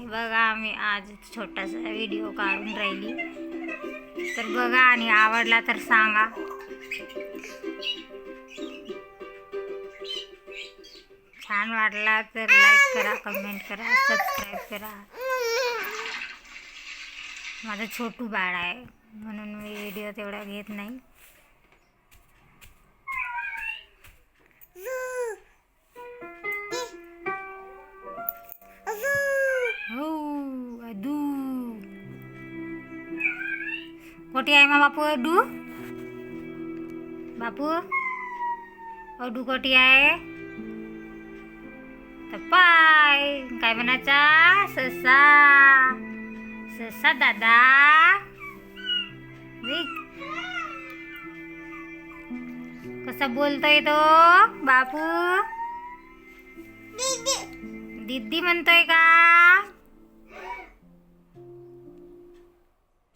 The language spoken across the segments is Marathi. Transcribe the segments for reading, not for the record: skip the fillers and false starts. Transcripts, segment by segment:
बघा मी आज छोटासा व्हिडिओ काढून राहिली, तर बघा आणि आवडला तर सांगा. छान वाटला तर लाईक करा, कमेंट करा, सबस्क्राईब करा. माझं छोटू बाळ आहे म्हणून मी व्हिडिओ तेवढा घेत नाही. कोटी आहे मा बापू? अडू बापू, अडू कोटी आहे? तर पाय काय म्हणायचा? ससा ससा दादा. कसा बोलतोय तो बापू? दीदी म्हणतोय का?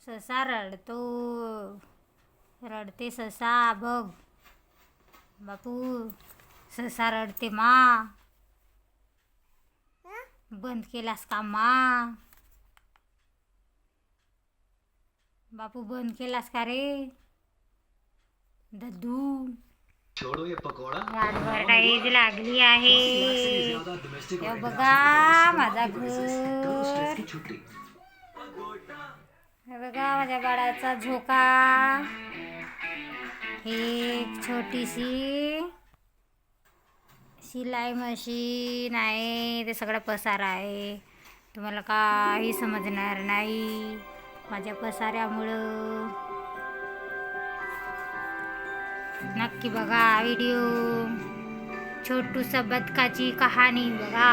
ससा रडतो, रडते ससा. बघ बापू, ससा रडते मा. बंद केलास का मा? बापू बंद केलास का रे? दद्दू ॲडव्हर्टाईज लागली आहे. हे बघा माझा घर, हे बघा माझ्या बाळाचा झोका. एक छोटीशी शिलाई मशीन आहे. ते सगळं पसारा आहे, तुम्हाला काही समजणार नाही माझ्या पसाऱ्यामुळं. नक्की बघा व्हिडिओ. छोटूसा बदकाची कहाणी बघा.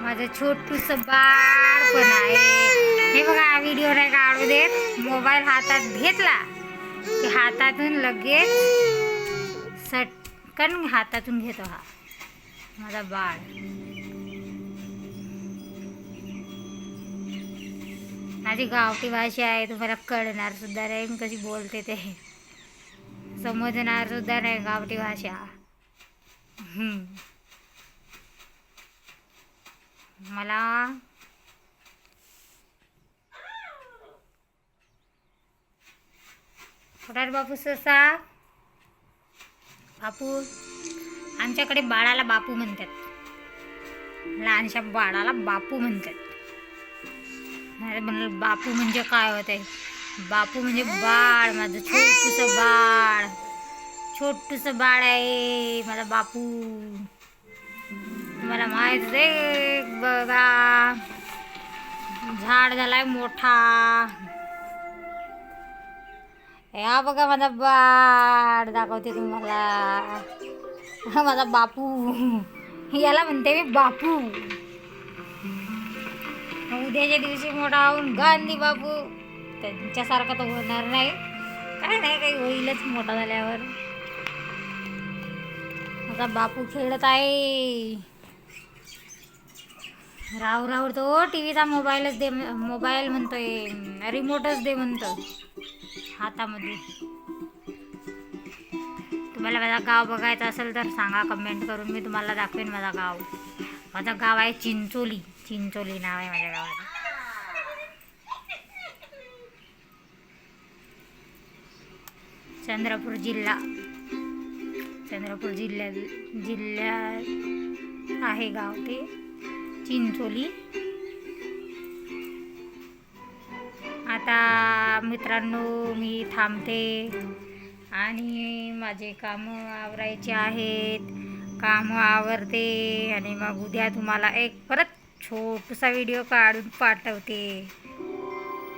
माझं छोटूसं बाळ पण आहे. हे बघा व्हिडिओ नाही काढू देत. मोबाईल हातात घेतला की हातातून लगेच सटकन हातातून घेतो हा माझा बाळ. माझी गावठी भाषा आहे, तुम्हाला कळणार सुद्धा नाही मी कशी बोलते ते, समजणार सुद्धा नाही गावठी भाषा. मला कुठार बापू ससा? बापू, आमच्याकडे बाळाला बापू म्हणतात. लहानशा बाळाला बापू म्हणतात. अरे म्हणलं बापू म्हणजे काय होतंय? बापू म्हणजे बाळ, माझं छोटूसं बाळ. छोटूसं बाळ आहे माझा बापू. मला माहित आहे. बघा झाड झालाय मोठा. या बघा माझा बाळ, दाखवते तुम्हाला. माझा बापू, याला म्हणते मी बापू. उद्याच्या दिवशी मोठा होऊन गांधी बापू. त्यांच्यासारखा तर होणार नाही, काय नाही काही होईलच मोठा झाल्यावर. माझा बापू खेळत आहे. राव राव तो टीव्हीचा मोबाईलच दे, मोबाईल म्हणतोय, रिमोटच दे म्हणतो हातामध्ये. तुम्हाला माझा गाव बघायचा असेल तर सांगा कमेंट करून, मी तुम्हाला दाखवेन माझा गाव. माझं गाव आहे चिंचोली. चिंचोली नाव आहे माझ्या गावाचं. चंद्रपूर जिल्हा, चंद्रपूर जिल्ह्यात आहे गाव ते चिंचोली. आता मित्रांनो मी थांबते आणि माझे कामं आवरायचे आहेत. कामं आवरते आणि मग उद्या तुम्हाला एक परत छोटासा व्हिडिओ काढून पाठवते.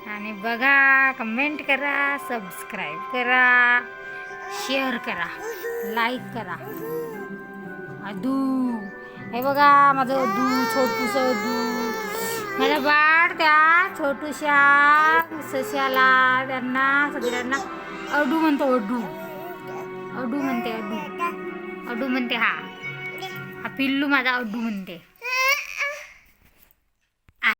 आणि बघा, कमेंट करा, सबस्क्राईब करा, शेअर करा, लाईक करा. अदू, हे बघा माझं अदू, छोटूसं अदू. माझं बाळ त्या छोटूशा सश्याला, त्यांना सगळ्यांना अडू म्हणतो. अडू अडू म्हणते. अडू अडू म्हणते. हा पिल्लू माझा अडू म्हणते.